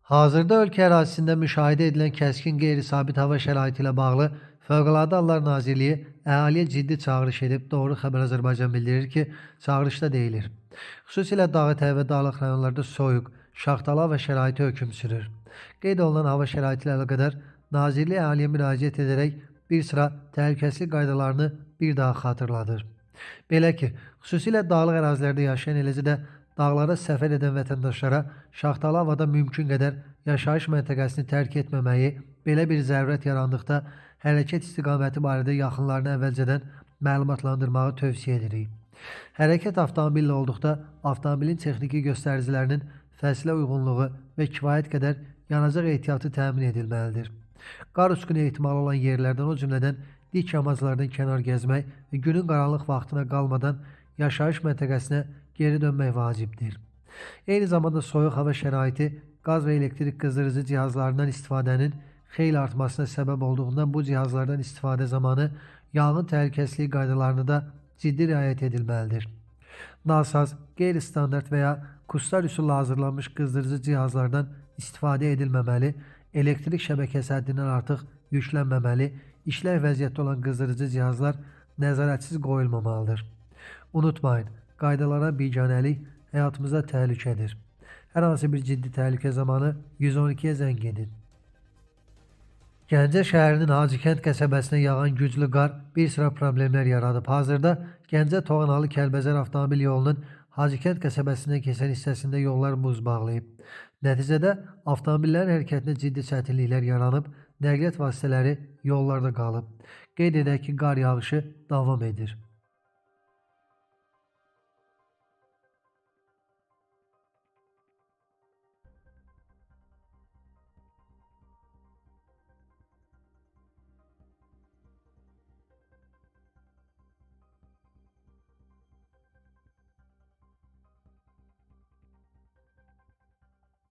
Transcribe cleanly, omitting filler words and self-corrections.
Hazırda ölkə ərazisində müşahidə edilən kəskin qeyri-sabit hava şəraiti ilə bağlı Fövqəladə Hallar Nazirliyi əhaliyə ciddi çağırış edib. Doğru Xəbər Azərbaycan bildirir ki, çağırışda deyilir: xüsusilə Dağətəyi və Dağlıq rayonlarda soyuq, şaxtalı hava şəraiti hökm sürür. Qeyd olunan hava şəraiti ilə əlaqədar Nazirlik əhaliyə müraciət edərək bir sıra təhlükəsizlik qaydalarını bir daha xatırladır. Belə ki, xüsusilə dağlıq ərazilərdə yaşayan, eləcə də dağlara səfər edən vətəndaşlara şaxtalı havada mümkün qədər yaşayış məntəqəsini tərk etməməyi, belə bir zərurət yarandıqda hərəkət istiqaməti barədə yaxınlarını əvvəlcədən məlumatlandırmağı tövsiyə edirik. Hərəkət avtomobillə olduqda avtomobilin texniki göstəricilərinin fəsilə uyğunluğu və kifayət qədər yanacaq ehtiyatı təmin edilməlidir. Qar uçqunu ehtimalı olan yerlərdən, o cümlədən dik yamaclardan kənar gəzmək və günün qaranlıq vaxtına qalmadan yaşayış məntəqəsinə geri dönmək vacibdir. Eyni zamanda soyuq hava şəraiti qaz və elektrik qızdırıcı cihazlarından istifadənin xeyli artmasına səbəb olduğundan bu cihazlardan istifadə zamanı yanğın təhlükəsizliyi qaydalarına da ciddi riayət edilməlidir. Nasaz, qeyri-standart və ya kurslar üsulla hazırlanmış qızdırıcı cihazlardan istifadə edilməməli, elektrik şəbəkəsi həddindən artıq yüklənməməli, işlək vəziyyətdə olan qızdırıcı cihazlar nəzarətsiz qoyulmamalıdır. Unutmayın, qaydalara biganəlik həyatımıza təhlükədir. Hər hansı bir ciddi təhlükə zamanı 112-yə zəng edin. Gəncə şəhərinin Hacıkənd qəsəbəsinə yağan güclü qar bir sıra problemlər yaradıb. Hazırda Gəncə Toğanalı Kəlbəzər avtomobil yolunun Hacıkənd qəsəbəsindən keçən hissəsində yollar buz bağlayıb. Nəticədə avtomobillərin hərəkətinə ciddi çətinliklər yaranıb, nəqliyyat vasitələri yollarda qalıb. Qeyd edək ki, qar yağışı davam edir.